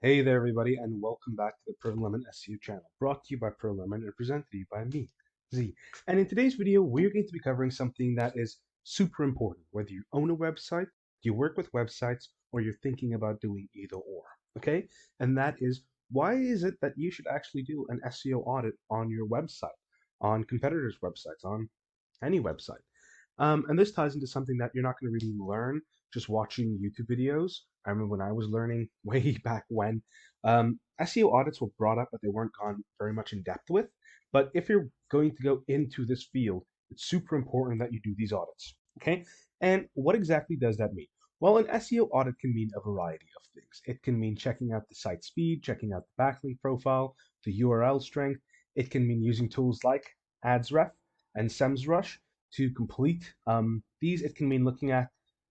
Hey there, everybody, and welcome back to the Pro Lemon SEO channel, brought to you by Pro Lemon and presented to you by me, Z. And in today's video, we're going to be covering something that is super important, whether you own a website, you work with websites, or you're thinking about doing either or, okay? And that is, why is it that you should actually do an SEO audit on your website, on competitors' websites, on any website? And this ties into something that you're not going to really learn just watching YouTube videos. I remember when I was learning way back when, SEO audits were brought up, but they weren't gone very much in depth with. But if you're going to go into this field, it's super important that you do these audits. Okay? And what exactly does that mean? Well, an SEO audit can mean a variety of things. It can mean checking out the site speed, checking out the backlink profile, the URL strength. It can mean using tools like Adsref and SEMrush to complete these. It can mean looking at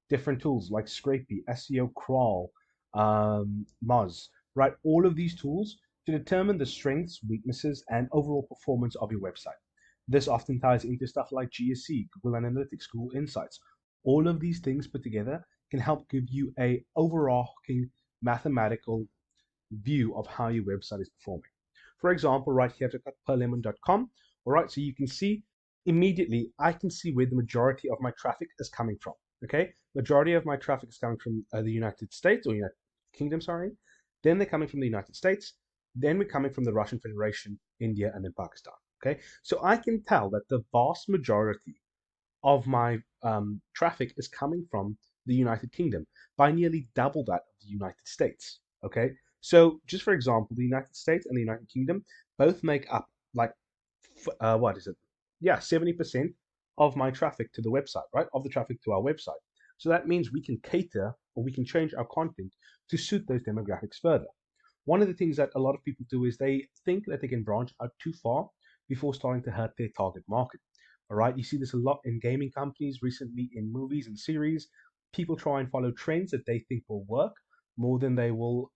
different tools like Scrapey, SEO Crawl, Moz, right? All of these tools to determine the strengths, weaknesses, and overall performance of your website. This often ties into stuff like GSC, Google Analytics, Google Insights. All of these things put together can help give you a overarching mathematical view of how your website is performing. For example, right here I've got perlemon.com. All right, so you can see immediately I can see where the majority of my traffic is coming from. Okay, majority of my traffic is coming from the United States or United Kingdom, sorry. Then they're coming from the United States. Then we're coming from the Russian Federation, India, and then Pakistan. Okay, so I can tell that the vast majority of my traffic is coming from the United Kingdom by nearly double that of the United States. Okay, so just for example, the United States and the United Kingdom both make up like what is it? Yeah, 70% of my traffic to the website, right? Of the traffic to our website. So that means we can cater or we can change our content to suit those demographics further. One of the things that a lot of people do is they think that they can branch out too far before starting to hurt their target market. All right, you see this a lot in gaming companies recently, in movies and series. People try and follow trends that they think will work more than they will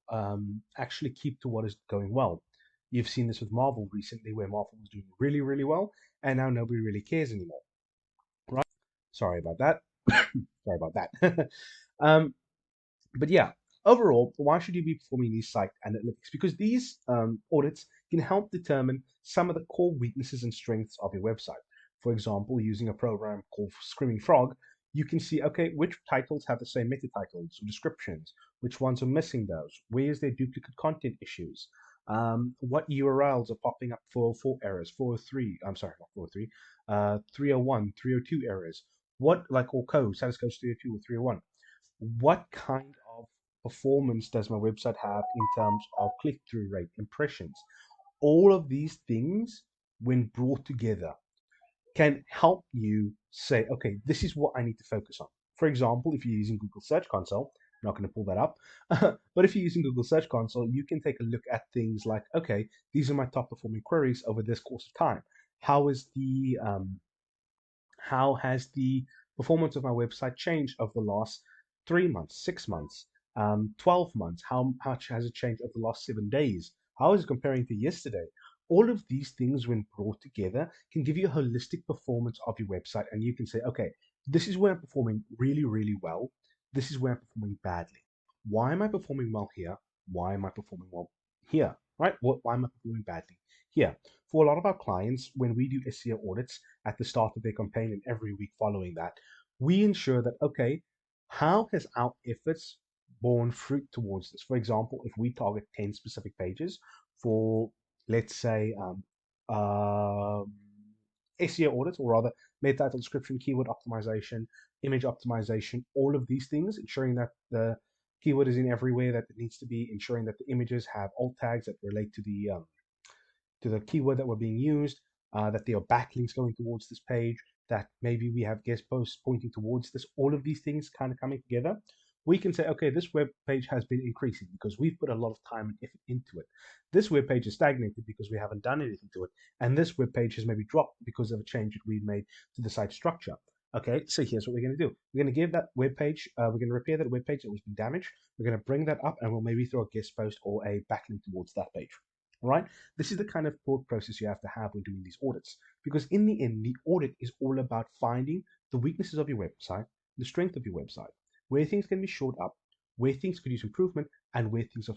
actually keep to what is going well. You've seen this with Marvel recently, where Marvel was doing really, really well, and now nobody really cares anymore. Right? Sorry about that. Sorry about that. um, but yeah, overall, why should you be performing these site analytics? Because these audits can help determine some of the core weaknesses and strengths of your website. For example, using a program called Screaming Frog, you can see, okay, which titles have the same meta titles or descriptions, which ones are missing those, where is there duplicate content issues, what URLs are popping up for 4 errors, 403, I'm sorry, not 403, 301, 302 errors, what, like, or codes, status codes 302 or 301, what kind of performance does my website have in terms of click-through rate, impressions? All of these things, when brought together, can help you say, okay, this is what I need to focus on. For example, if you're using Google Search Console, I'm not going to pull that up, but if you're using Google Search Console, you can take a look at things like, okay, these are my top performing queries over this course of time. How is the how has the performance of my website changed over the last 3 months, 6 months, 12 months? How much has it changed over the last 7 days? How is it comparing to yesterday? All of these things, when brought together, can give you a holistic performance of your website. And you can say, okay, this is where I'm performing really, really well. This is where I'm performing badly. Why am I performing well here? Why am I performing well here? Right? Why am I performing badly here? For a lot of our clients, when we do SEO audits, at the start of their campaign and every week following that, we ensure that, okay, how has our efforts borne fruit towards this? For example, if we target 10 specific pages for, let's say, SEO audits, or rather meta title description, keyword optimization, image optimization, all of these things, ensuring that the keyword is in everywhere that it needs to be, ensuring that the images have alt tags that relate to the keyword that were being used, that there are backlinks going towards this page, that maybe we have guest posts pointing towards this, all of these things kind of coming together. We can say, okay, this web page has been increasing because we've put a lot of time and effort into it. This web page is stagnated because we haven't done anything to it. And this web page has maybe dropped because of a change that we've made to the site structure. Okay, so here's what we're going to do. We're going to give that web page, we're going to repair that web page that was been damaged. We're going to bring that up and we'll maybe throw a guest post or a backlink towards that page. All right, this is the kind of thought process you have to have when doing these audits, because in the end, the audit is all about finding the weaknesses of your website, the strength of your website, where things can be shored up, where things could use improvement and where things are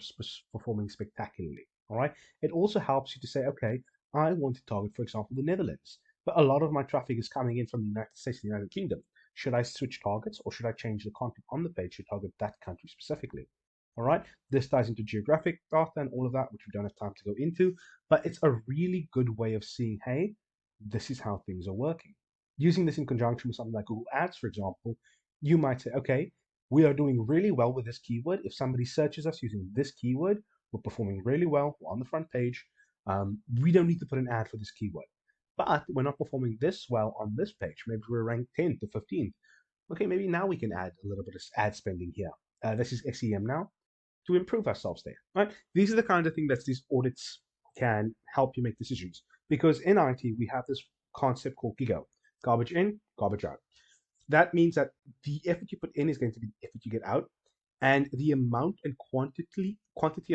performing spectacularly. All right. It also helps you to say, okay, I want to target, for example, the Netherlands, but a lot of my traffic is coming in from the United States and the United Kingdom. Should I switch targets or should I change the content on the page to target that country specifically? All right. This ties into geographic data and all of that, which we don't have time to go into, but it's a really good way of seeing, hey, this is how things are working. Using this in conjunction with something like Google Ads, for example, you might say, okay, we are doing really well with this keyword. If somebody searches us using this keyword, we're performing really well. We're on the front page. We don't need to put an ad for this keyword. But we're not performing this well on this page. Maybe we're ranked 10th to 15th. Okay, maybe now we can add a little bit of ad spending here. This is SEM now to improve ourselves there. Right? These are the kind of thing that these audits can help you make decisions. Because in IT, we have this concept called GIGO, garbage in, garbage out. That means that the effort you put in is going to be the effort you get out, and the amount and quantity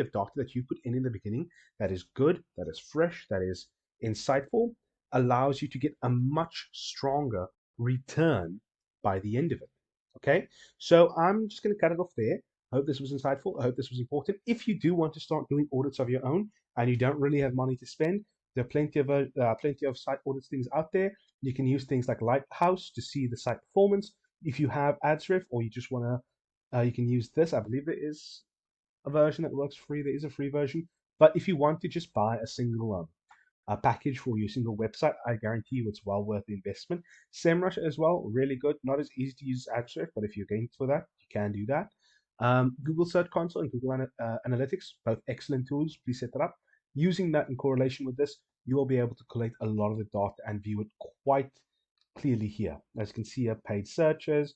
of data that you put in the beginning that is good, that is fresh, that is insightful, allows you to get a much stronger return by the end of it. Okay, so I'm just going to cut it off there. I hope this was insightful. I hope this was important. If you do want to start doing audits of your own and you don't really have money to spend, there are plenty of site audits things out there. You can use things like Lighthouse to see the site performance. If you have Adsriff or you just want to, you can use this. I believe there is a version that works free. There is a free version. But if you want to just buy a single a package for your single website, I guarantee you it's well worth the investment. SEMrush as well, really good. Not as easy to use as Adsriff, but if you're going for that, you can do that. Google Search Console and Google Analytics, both excellent tools. Please set that up. Using that in correlation with this, you will be able to collect a lot of the data and view it quite clearly here. As you can see here, paid searches,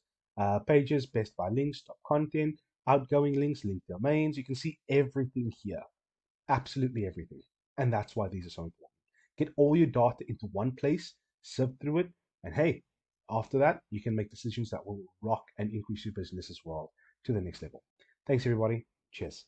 pages, best by links, top content, outgoing links, link domains. You can see everything here, absolutely everything. And that's why these are so important. Get all your data into one place, sift through it, and hey, after that, you can make decisions that will rock and increase your business as well to the next level. Thanks, everybody. Cheers.